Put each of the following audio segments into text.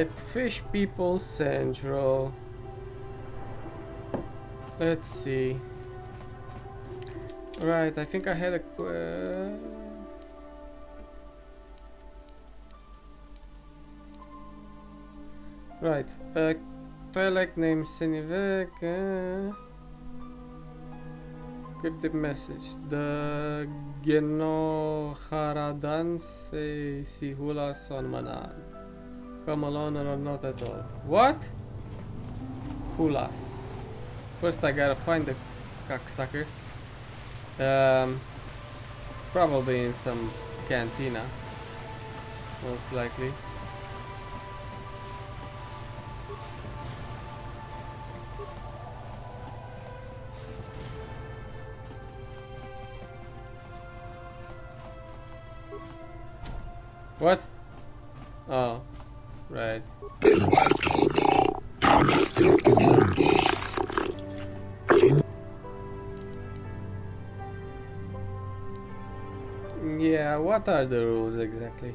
Right, Fish People Central. Let's see. Right, I think I had a right, Twilight named Senivek. Keep the message. The Genoharadan se Sihula Sonmanan. Come alone or not at all. What? Hulas. First I gotta find the cocksucker. Probably in some cantina. Most likely. What? Oh, right. Yeah, what are the rules exactly?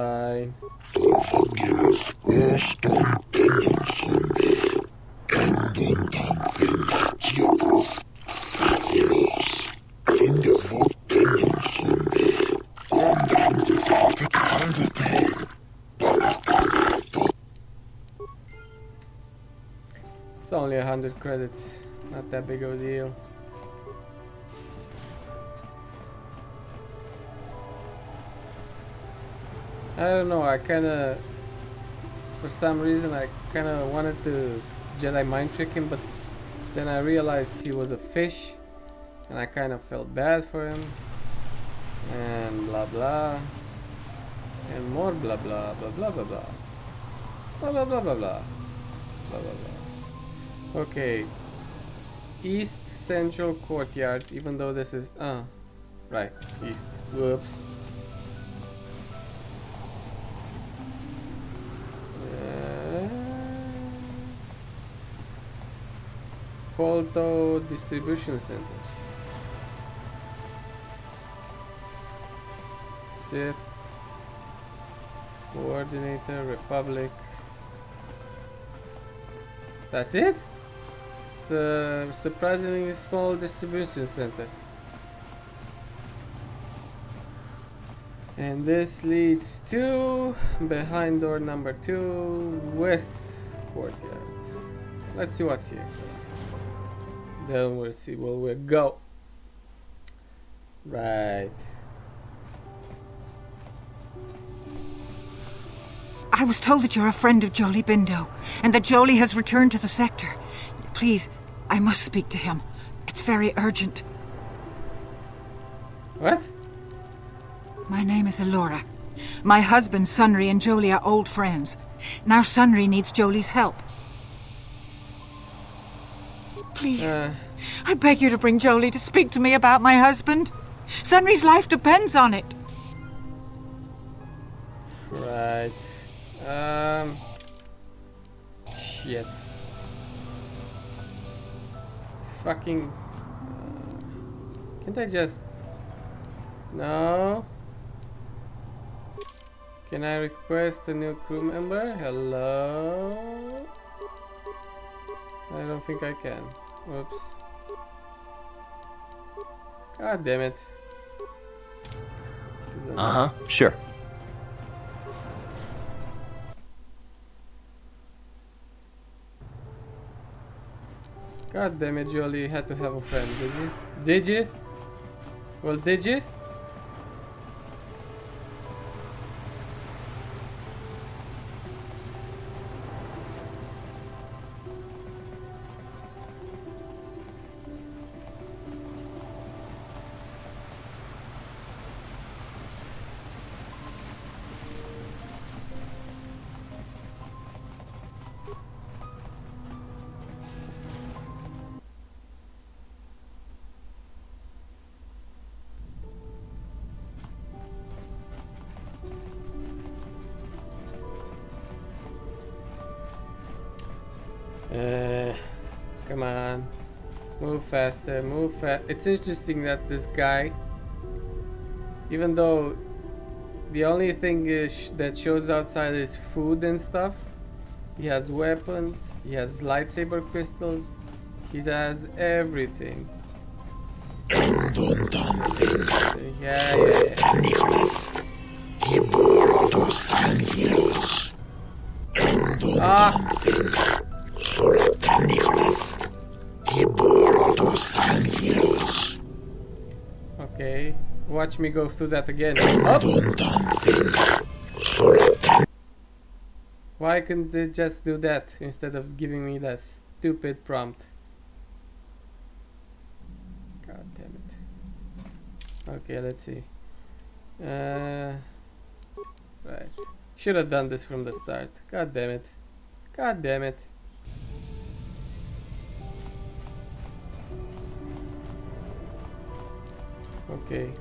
Fine. It's only 100 credits, not that big of a deal. I don't know, I kinda, for some reason I kinda wanted to Jedi mind trick him, but then I realized he was a fish, and I kinda felt bad for him, and blah blah, and more blah blah, blah blah blah blah, blah blah blah blah blah, blah blah blah. Okay, East Central Courtyard, even though this is, right, East, whoops. Polto Distribution Center. Sith Coordinator Republic. That's it? It's a surprisingly small distribution center. And this leads to behind door number 2, West Courtyard. Let's see what's here first. Then we'll see where we'll go. Right. I was told that you're a friend of Jolie Bindo, and that Jolie has returned to the sector. Please, I must speak to him. It's very urgent. What? My name is Elora. My husband, Sunry, and Jolie are old friends. Now Sunry needs Jolie's help. Please, I beg you to bring Jolie to speak to me about my husband. Sunry's life depends on it. Right. Shit. Fucking. Can't I just. No. Can I request a new crew member? Hello? I don't think I can. Oops. God damn it. Sure. God damn it, Jolie, you had to have a friend, did you? Did you? Well, did you? Come on. Move faster, move fast. It's interesting that this guy, even though the only thing that shows outside is food and stuff, he has weapons, he has lightsaber crystals, he has everything. Yeah. Okay, watch me go through that again. Up. Why couldn't they just do that instead of giving me that stupid prompt? God damn it. Okay, let's see. Right. Should have done this from the start. God damn it. God damn it. Okay.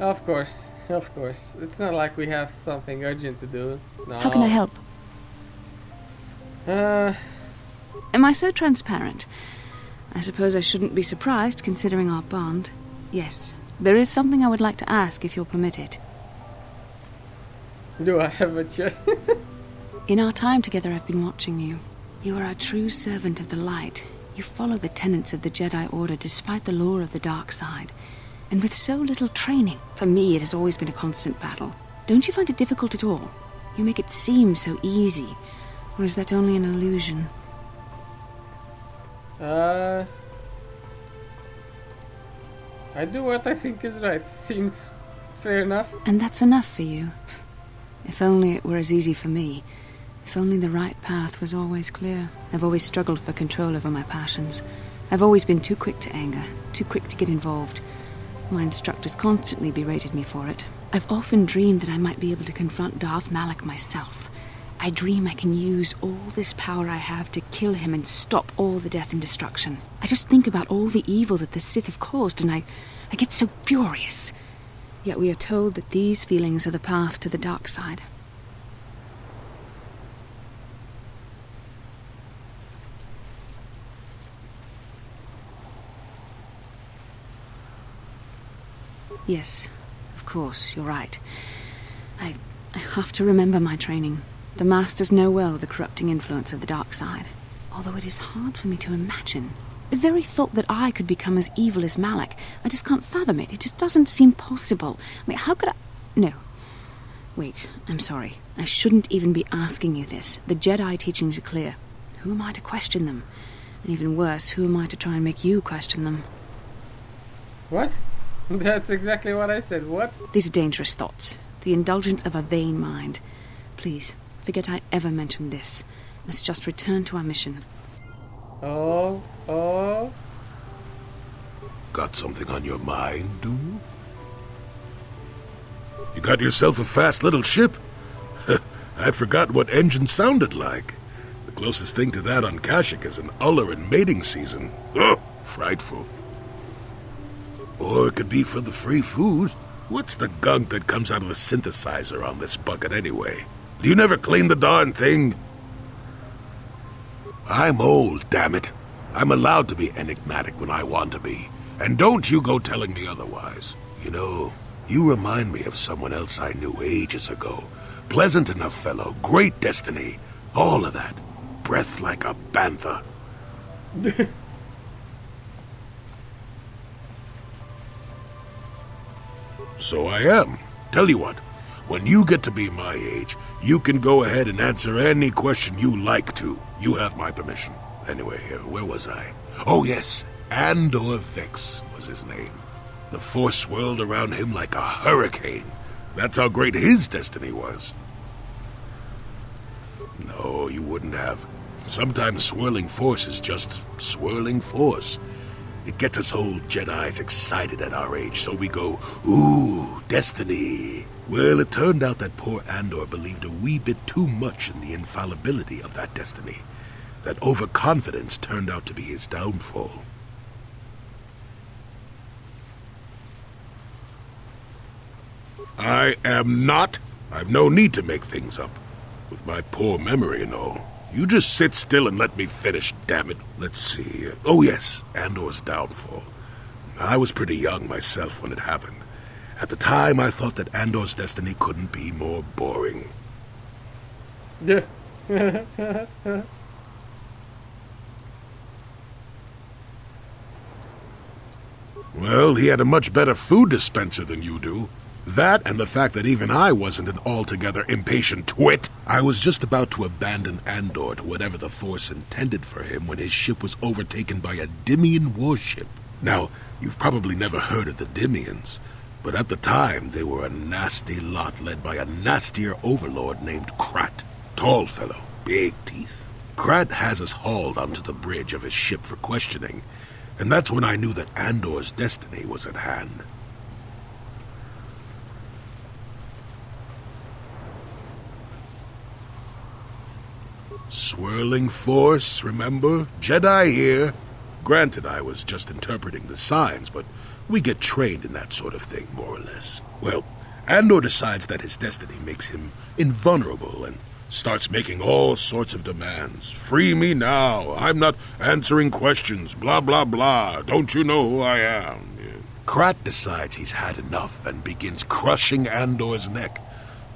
Of course, of course. It's not like we have something urgent to do. No. How can I help? Am I so transparent? I suppose I shouldn't be surprised, considering our bond. Yes, there is something I would like to ask, if you'll permit it. Do I have a choice? In our time together, I've been watching you. You are a true servant of the light. You follow the tenets of the Jedi Order despite the lure of the dark side. And with so little training, for me it has always been a constant battle. Don't you find it difficult at all? You make it seem so easy. Or is that only an illusion? I do what I think is right. Seems fair enough. And that's enough for you. If only it were as easy for me. If only the right path was always clear. I've always struggled for control over my passions. I've always been too quick to anger, too quick to get involved. My instructors constantly berated me for it. I've often dreamed that I might be able to confront Darth Malak myself. I dream I can use all this power I have to kill him and stop all the death and destruction. I just think about all the evil that the Sith have caused and I get so furious. Yet we are told that these feelings are the path to the dark side. Yes, of course, you're right. I have to remember my training. The Masters know well the corrupting influence of the dark side. Although it is hard for me to imagine. The very thought that I could become as evil as Malak, I just can't fathom it. It just doesn't seem possible. I mean, how could I... No. Wait, I'm sorry. I shouldn't even be asking you this. The Jedi teachings are clear. Who am I to question them? And even worse, who am I to try and make you question them? What? That's exactly what I said. What? These are dangerous thoughts. The indulgence of a vain mind. Please, forget I ever mentioned this. Let's just return to our mission. Oh. Got something on your mind, do you? You got yourself a fast little ship? I'd forgotten what engine sounded like. The closest thing to that on Kashyyyk is an Uller in mating season. Oh, frightful. Or it could be for the free food. What's the gunk that comes out of the synthesizer on this bucket anyway? Do you never clean the darn thing? I'm old, damn it. I'm allowed to be enigmatic when I want to be. And don't you go telling me otherwise. You know, you remind me of someone else I knew ages ago. Pleasant enough fellow, great destiny, all of that. Breath like a bantha. So I am. Tell you what, when you get to be my age, you can go ahead and answer any question you like to. You have my permission. Anyway, where was I? Oh yes, Andor Vex was his name. The Force swirled around him like a hurricane. That's how great his destiny was. No, you wouldn't have. Sometimes swirling force is just swirling force. It gets us old Jedis excited at our age, so we go, ooh, destiny. Well, it turned out that poor Andor believed a wee bit too much in the infallibility of that destiny. That overconfidence turned out to be his downfall. I am not. I've no need to make things up. With my poor memory and all. You just sit still and let me finish, damn it. Let's see. Oh yes, Andor's downfall. I was pretty young myself when it happened. At the time, I thought that Andor's destiny couldn't be more boring. Well, he had a much better food dispenser than you do. That and the fact that even I wasn't an altogether impatient twit. I was just about to abandon Andor to whatever the Force intended for him when his ship was overtaken by a Dimian warship. Now, you've probably never heard of the Dimians, but at the time they were a nasty lot led by a nastier overlord named Krat. Tall fellow, big teeth. Krat has us hauled onto the bridge of his ship for questioning, and that's when I knew that Andor's destiny was at hand. Swirling force, remember? Jedi here. Granted, I was just interpreting the signs, but we get trained in that sort of thing, more or less. Well, Andor decides that his destiny makes him invulnerable and starts making all sorts of demands. Free me now. I'm not answering questions. Blah, blah, blah. Don't you know who I am? Krat decides he's had enough and begins crushing Andor's neck.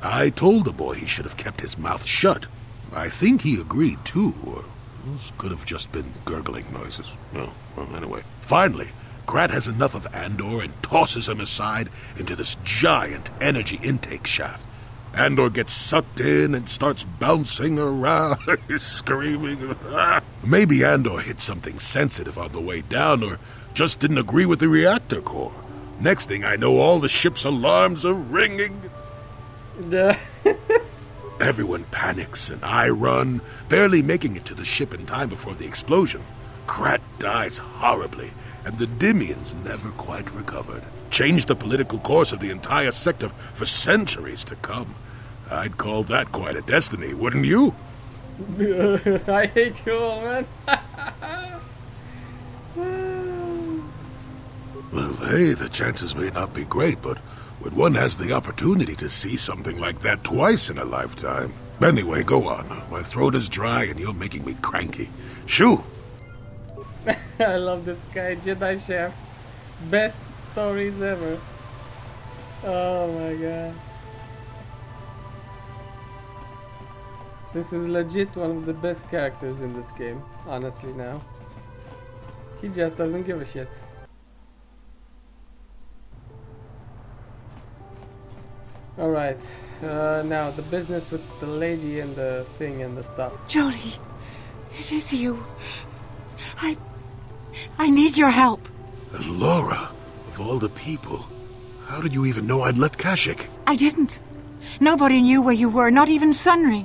I told the boy he should have kept his mouth shut. I think he agreed, too, or those could have just been gurgling noises. Well, anyway. Finally, Krat has enough of Andor and tosses him aside into this giant energy intake shaft. Andor gets sucked in and starts bouncing around, screaming. Maybe Andor hit something sensitive on the way down, or just didn't agree with the reactor core. Next thing I know, all the ship's alarms are ringing. Everyone panics, and I run, barely making it to the ship in time before the explosion. Krat dies horribly, and the Dimians never quite recovered. Changed the political course of the entire sector for centuries to come. I'd call that quite a destiny, wouldn't you? I hate you all, man. Well, hey, the chances may not be great, but when one has the opportunity to see something like that twice in a lifetime. Anyway, go on. My throat is dry and you're making me cranky. Shoo! I love this guy, Jedi Chef. Best stories ever. Oh my god. This is legit one of the best characters in this game, honestly now. He just doesn't give a shit. Alright, now the business with the lady and the thing and the stuff. Jolie, it is you. I need your help. Laura, of all the people, how did you even know I'd left Kashyyyk? I didn't. Nobody knew where you were, not even Sunry.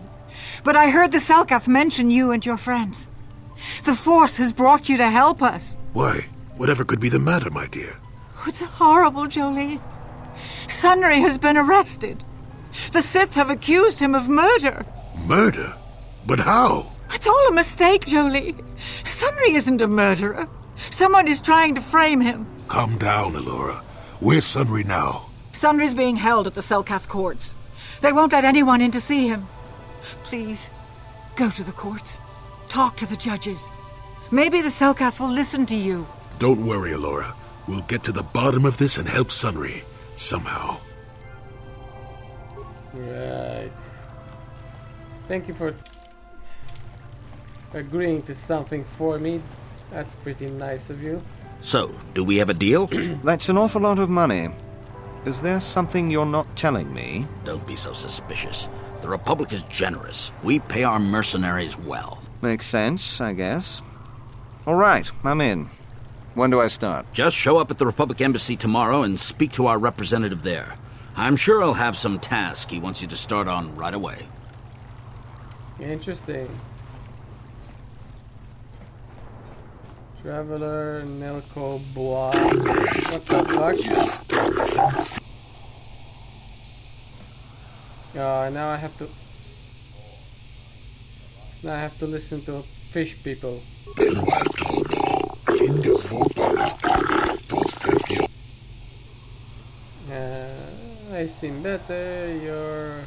But I heard the Selkath mention you and your friends. The Force has brought you to help us. Why? Whatever could be the matter, my dear? It's horrible, Jolie. Sunry has been arrested. The Sith have accused him of murder. Murder? But how? It's all a mistake, Jolie. Sunry isn't a murderer. Someone is trying to frame him. Calm down, Alora. Where's Sunry now? Sunry's being held at the Selkath courts. They won't let anyone in to see him. Please, go to the courts. Talk to the judges. Maybe the Selkath will listen to you. Don't worry, Alora. We'll get to the bottom of this and help Sunry. Somehow. Right. Thank you for agreeing to something for me. That's pretty nice of you. So, do we have a deal? That's an awful lot of money. Is there something you're not telling me? Don't be so suspicious. The Republic is generous. We pay our mercenaries well. Makes sense, I guess. All right, I'm in. When do I start? Just show up at the Republic Embassy tomorrow and speak to our representative there. I'm sure he'll have some task he wants you to start on right away. Interesting. Traveler, Nelco, Bois. What the fuck? Now I have to... Now I have to listen to fish people. I seem better, you're...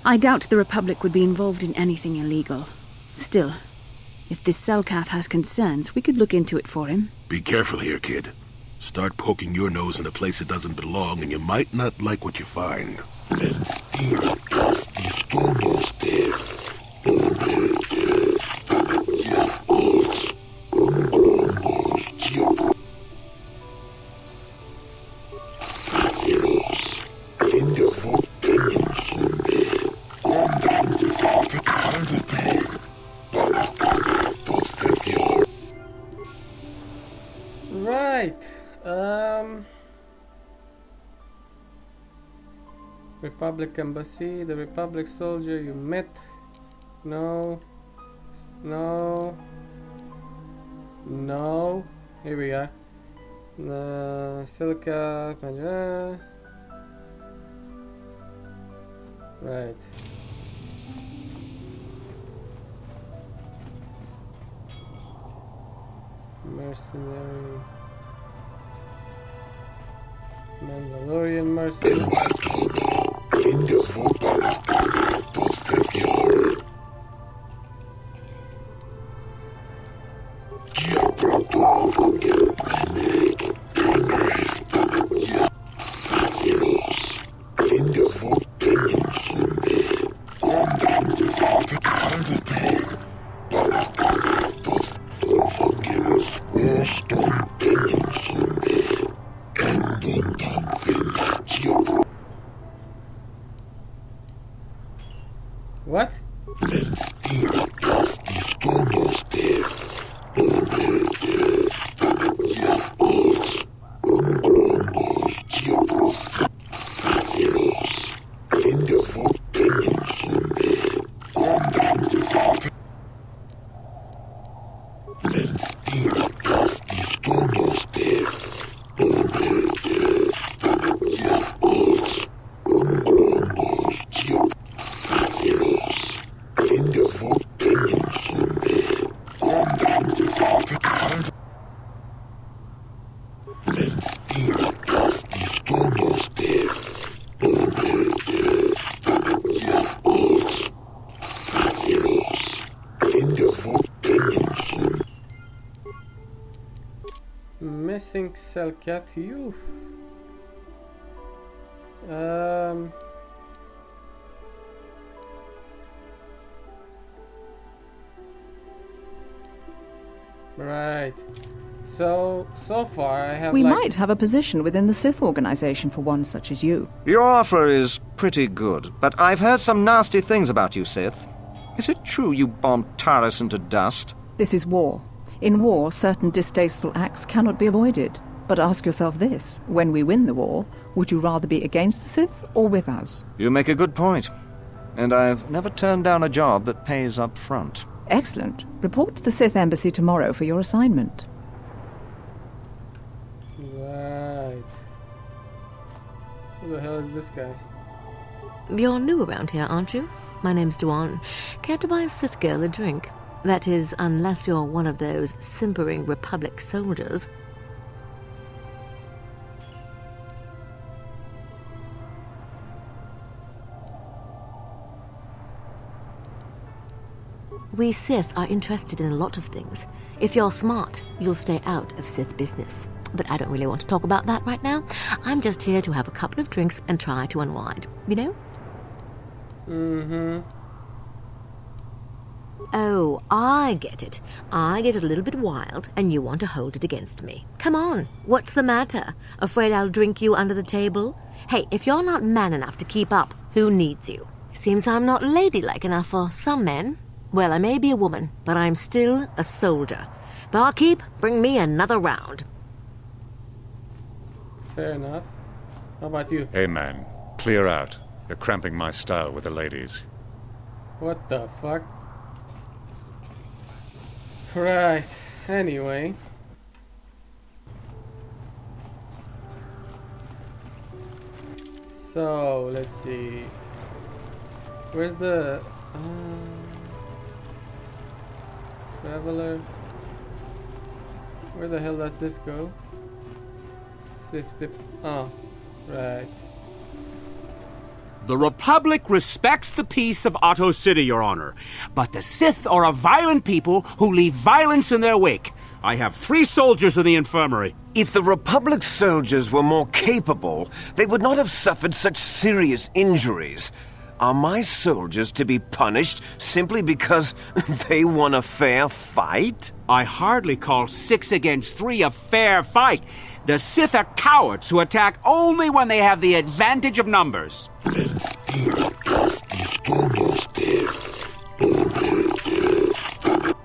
I doubt the Republic would be involved in anything illegal. Still, if this Selkath has concerns, we could look into it for him. Be careful here, kid. Start poking your nose in a place it doesn't belong, and you might not like what you find. Right. Republic Embassy, the Republic soldier you met. No. No. No. Here we are. Silica. Right. Mercenary. Mandalorian mercenary. What? Missing Selkath youth. Right. So far I have We might have a position within the Sith organization for one such as you. Your offer is pretty good, but I've heard some nasty things about you, Sith. Is it true you bombed Taris into dust? This is war. In war, certain distasteful acts cannot be avoided. But ask yourself this, when we win the war, would you rather be against the Sith or with us? You make a good point. And I've never turned down a job that pays up front. Excellent. Report to the Sith Embassy tomorrow for your assignment. Right. Who the hell is this guy? You're new around here, aren't you? My name's Duan. Care to buy a Sith girl a drink? That is, unless you're one of those simpering Republic soldiers. We Sith are interested in a lot of things. If you're smart, you'll stay out of Sith business. But I don't really want to talk about that right now. I'm just here to have a couple of drinks and try to unwind, you know? Mm-hmm. Oh, I get it. I get a little bit wild, and you want to hold it against me. Come on, what's the matter? Afraid I'll drink you under the table? Hey, if you're not man enough to keep up, who needs you? Seems I'm not ladylike enough for some men. Well, I may be a woman, but I'm still a soldier. Barkeep, bring me another round. Fair enough. How about you? Hey, man. Clear out. You're cramping my style with the ladies. What the fuck? Right. Anyway. So, let's see. Where's the... Traveler? Where the hell does this go? Sith dip... Oh, right. The Republic respects the peace of Otto City, Your Honor. But the Sith are a violent people who leave violence in their wake. I have 3 soldiers in the infirmary. If the Republic soldiers were more capable, they would not have suffered such serious injuries. Are my soldiers to be punished simply because they won a fair fight? I hardly call 6 against 3 a fair fight. The Sith are cowards who attack only when they have the advantage of numbers.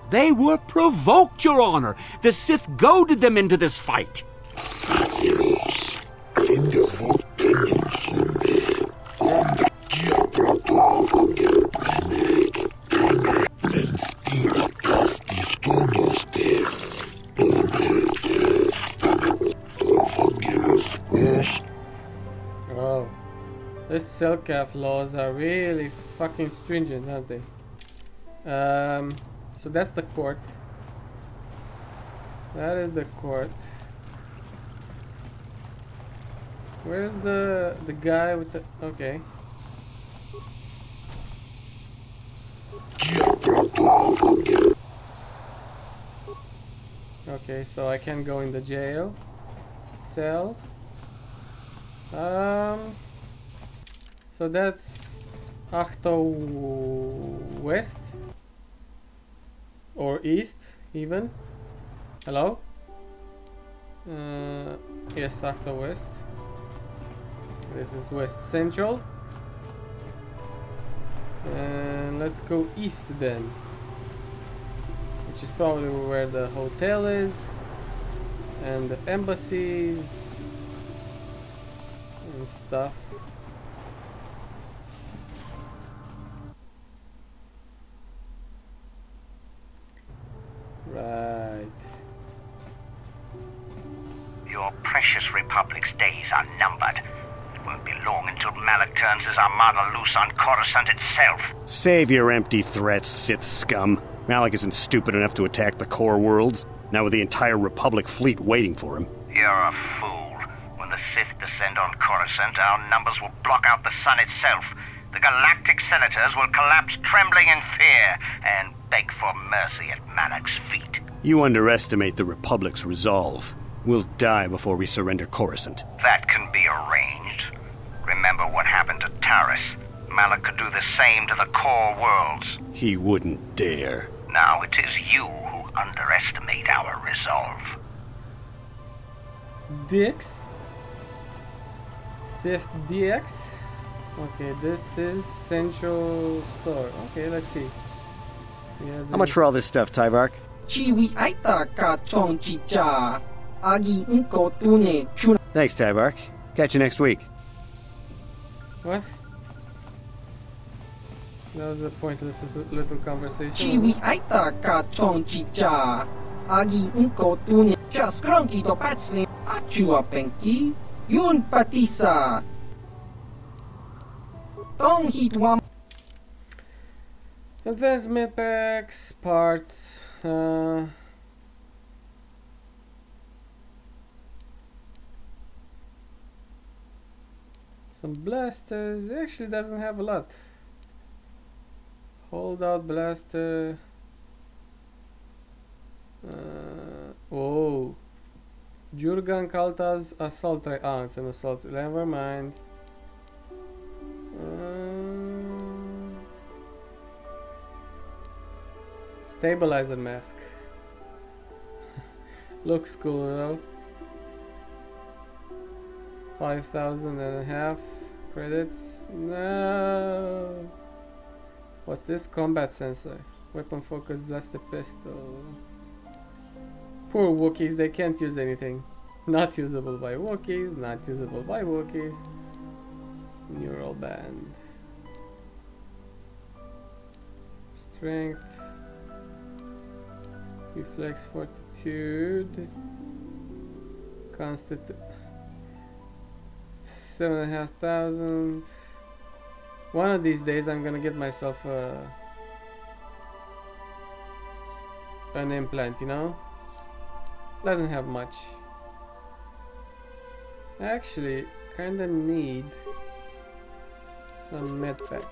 They were provoked, Your Honor. The Sith goaded them into this fight. Oh, these Selkath laws are really fucking stringent, aren't they? So that's the court. That is the court. Where's the guy with the... Okay. Okay, so I can go in the jail cell. So that's Ahto West or East even. Hello? Yes, Ahto West. This is West Central. And let's go east then, which is probably where the hotel is and the embassies and stuff. Right. Your precious Republic's days are numbered. It won't be long until Malak turns his armada loose on Coruscant itself. Save your empty threats, Sith scum. Malak isn't stupid enough to attack the core worlds, now with the entire Republic fleet waiting for him. You're a fool. When the Sith descend on Coruscant, our numbers will block out the sun itself. The Galactic Senators will collapse trembling in fear and beg for mercy at Malak's feet. You underestimate the Republic's resolve. We'll die before we surrender Coruscant. That can be arranged. Remember what happened to Taris. Malak could do the same to the core worlds. He wouldn't dare. Now it is you who underestimate our resolve. DX? Sith DX? Okay, this is Central Store. Okay, let's see. How much for all this stuff, Tyvark? Thanks, Tyvark. Catch you next week. What? That was a pointless little conversation. Chiwi aita ka chong chicha. Agi inko tunya. Just cronky to patslim. Achua penki. Yun patisa. Tong hit one. Investment packs, parts. Some blasters. It actually doesn't have a lot. Holdout blaster. Oh. Jurgan Kalta's assault rifle. Ah, it's an assault. Never mind. Stabilizer mask. Looks cool though. 5,500 credits. No. What's this? Combat sensor. Weapon focus blaster pistol. Poor Wookiees, they can't use anything. Not usable by Wookiees, not usable by Wookiees. Neural band. Strength. Reflex fortitude. Constant 7,500. One of these days I'm gonna get myself an implant, you know? Doesn't have much. Actually, kinda need some med packs.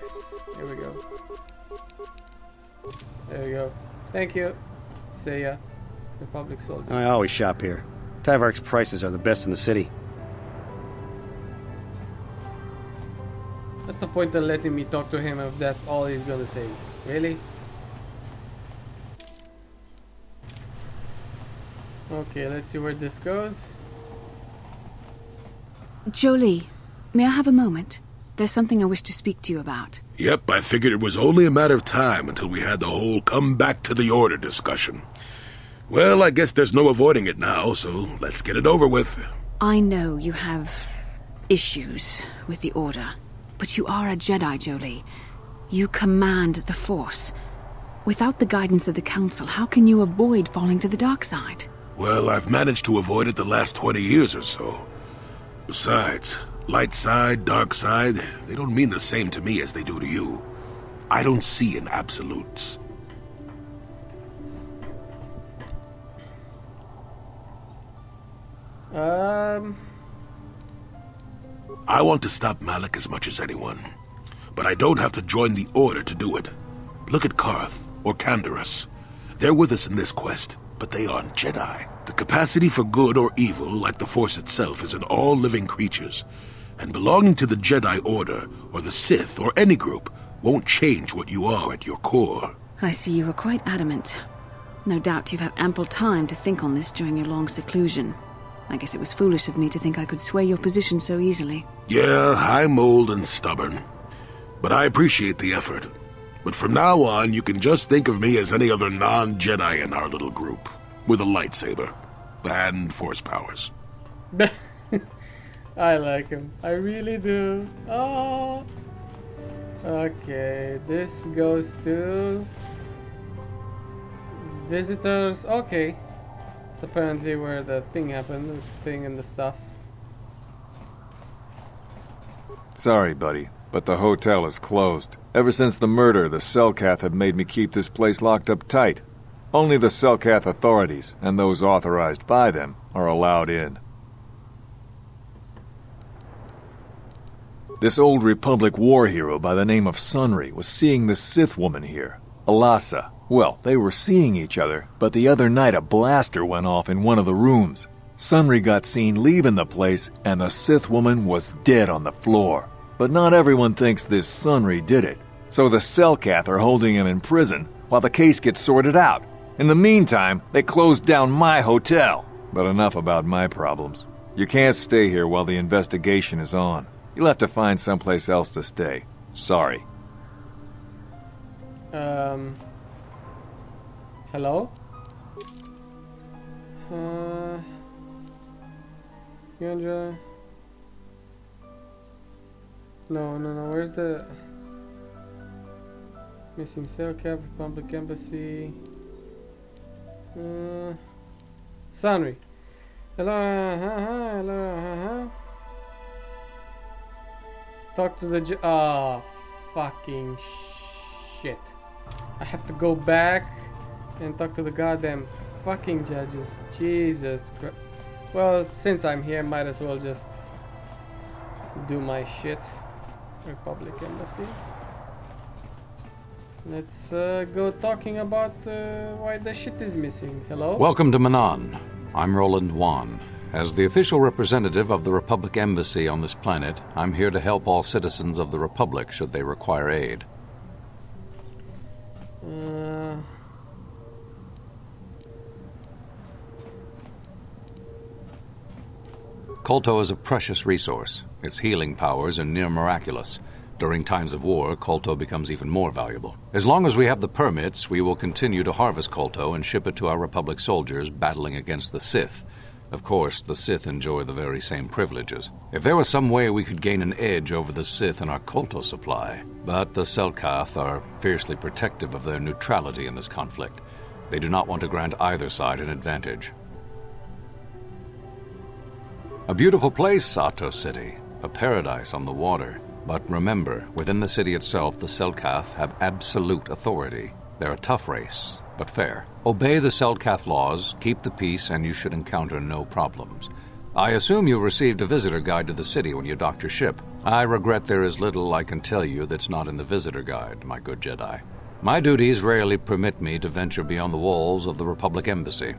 Here we go. There we go. Thank you. See ya. Republic soldier. I always shop here. Tyvark's prices are the best in the city. What's the point of letting me talk to him if that's all he's gonna say? Really? Okay, let's see where this goes. Jolie, may I have a moment? There's something I wish to speak to you about. Yep, I figured it was only a matter of time until we had the whole come back to the order discussion. Well, I guess there's no avoiding it now, so let's get it over with. I know you have issues with the Order, but you are a Jedi, Jolie. You command the Force. Without the guidance of the Council, how can you avoid falling to the dark side? Well, I've managed to avoid it the last 20 years or so. Besides, light side, dark side, they don't mean the same to me as they do to you. I don't see in absolutes. I want to stop Malak as much as anyone, but I don't have to join the Order to do it. Look at Karth or Canderous. They're with us in this quest, but they aren't Jedi. The capacity for good or evil, like the Force itself, is in all living creatures, and belonging to the Jedi Order, or the Sith, or any group, won't change what you are at your core. I see you were quite adamant. No doubt you've had ample time to think on this during your long seclusion. I guess it was foolish of me to think I could sway your position so easily. Yeah, I'm old and stubborn, but I appreciate the effort. But from now on, you can just think of me as any other non-Jedi in our little group, with a lightsaber and Force powers. I like him. I really do. Oh. Okay, this goes to visitors. Okay. It's apparently where the thing happened, the thing and the stuff. Sorry, buddy, but the hotel is closed. Ever since the murder, the Selkath have made me keep this place locked up tight. Only the Selkath authorities, and those authorized by them, are allowed in. This old Republic war hero by the name of Sunry was seeing the Sith woman here, Alasa. Well, they were seeing each other, but the other night a blaster went off in one of the rooms. Sunry got seen leaving the place, and the Sith woman was dead on the floor. But not everyone thinks this Sunry did it. So the Selkath are holding him in prison while the case gets sorted out. In the meantime, they closed down my hotel. But enough about my problems. You can't stay here while the investigation is on. You'll have to find someplace else to stay. Sorry. Hello? Yandra? No, where's the... Missing cell cap, Republic Embassy. Sunry. Hello, hello, Talk to the fucking shit. I have to go back and talk to the goddamn fucking judges. Jesus Christ. Well, since I'm here, might as well just do my shit. Republic Embassy. Let's go talking about why the shit is missing. Hello? Welcome to Manan. I'm Roland Wan. As the official representative of the Republic Embassy on this planet, I'm here to help all citizens of the Republic should they require aid. Kolto is a precious resource. Its healing powers are near miraculous. During times of war, Kolto becomes even more valuable. As long as we have the permits, we will continue to harvest Kolto and ship it to our Republic soldiers battling against the Sith. Of course, the Sith enjoy the very same privileges. If there was some way we could gain an edge over the Sith in our Kolto supply, but the Selkath are fiercely protective of their neutrality in this conflict. They do not want to grant either side an advantage. A beautiful place, Ahto City. A paradise on the water. But remember, within the city itself, the Selkath have absolute authority. They're a tough race, but fair. Obey the Selkath laws, keep the peace, and you should encounter no problems. I assume you received a visitor guide to the city when you docked your ship. I regret there is little I can tell you that's not in the visitor guide, my good Jedi. My duties rarely permit me to venture beyond the walls of the Republic Embassy.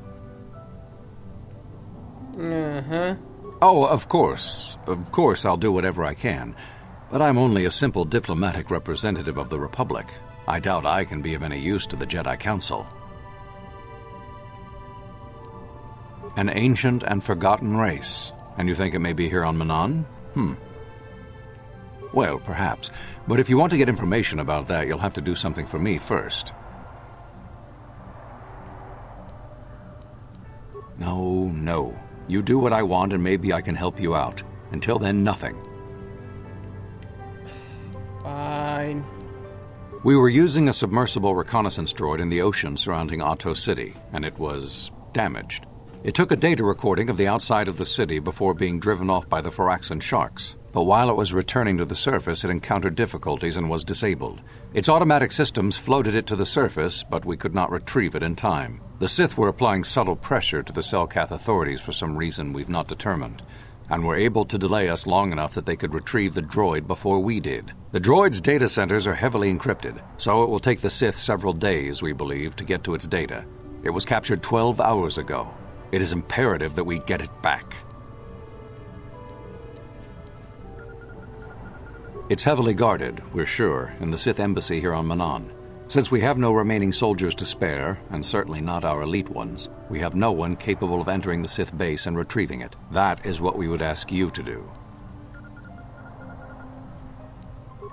Oh, of course. Of course I'll do whatever I can. But I'm only a simple diplomatic representative of the Republic. I doubt I can be of any use to the Jedi Council. An ancient and forgotten race. And you think it may be here on Manan? Well, perhaps. But if you want to get information about that, you'll have to do something for me first. No. You do what I want and maybe I can help you out. Until then, nothing. Fine. We were using a submersible reconnaissance droid in the ocean surrounding Ahto City, and it was damaged. It took a data recording of the outside of the city before being driven off by the Faraxan sharks. But while it was returning to the surface, it encountered difficulties and was disabled. Its automatic systems floated it to the surface, but we could not retrieve it in time. The Sith were applying subtle pressure to the Selkath authorities for some reason we've not determined, and were able to delay us long enough that they could retrieve the droid before we did. The droid's data centers are heavily encrypted, so it will take the Sith several days, we believe, to get to its data. It was captured 12 hours ago. It is imperative that we get it back. It's heavily guarded, we're sure, in the Sith embassy here on Manan. Since we have no remaining soldiers to spare, and certainly not our elite ones, we have no one capable of entering the Sith base and retrieving it. That is what we would ask you to do.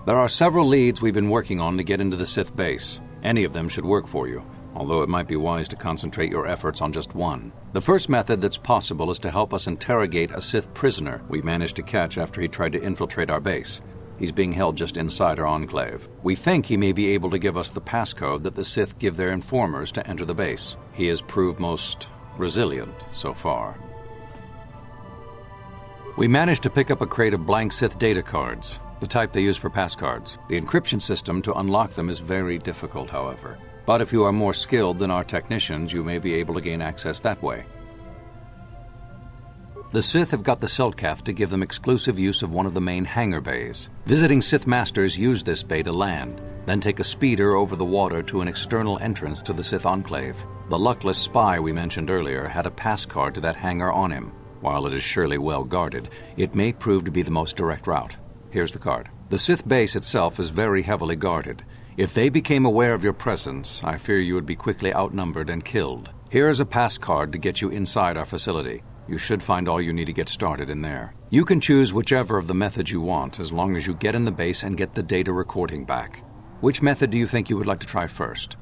There are several leads we've been working on to get into the Sith base. Any of them should work for you, although it might be wise to concentrate your efforts on just one. The first method that's possible is to help us interrogate a Sith prisoner we managed to catch after he tried to infiltrate our base. He's being held just inside our enclave. We think he may be able to give us the passcode that the Sith give their informers to enter the base. He has proved most resilient so far. We managed to pick up a crate of blank Sith data cards, the type they use for passcards. The encryption system to unlock them is very difficult, however. But if you are more skilled than our technicians, you may be able to gain access that way. The Sith have got the Selkath to give them exclusive use of one of the main hangar bays. Visiting Sith Masters use this bay to land, then take a speeder over the water to an external entrance to the Sith Enclave. The luckless spy we mentioned earlier had a pass card to that hangar on him. While it is surely well guarded, it may prove to be the most direct route. Here's the card. The Sith base itself is very heavily guarded. If they became aware of your presence, I fear you would be quickly outnumbered and killed. Here is a pass card to get you inside our facility. You should find all you need to get started in there. You can choose whichever of the methods you want, as long as you get in the base and get the data recording back. Which method do you think you would like to try first?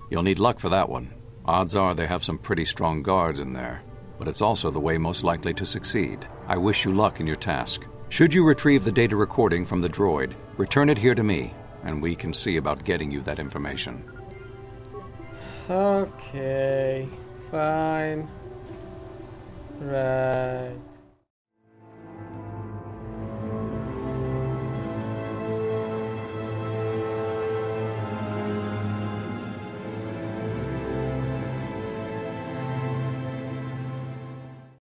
You'll need luck for that one. Odds are they have some pretty strong guards in there, but it's also the way most likely to succeed. I wish you luck in your task. Should you retrieve the data recording from the droid, return it here to me. and we can see about getting you that information. Okay, fine. Right.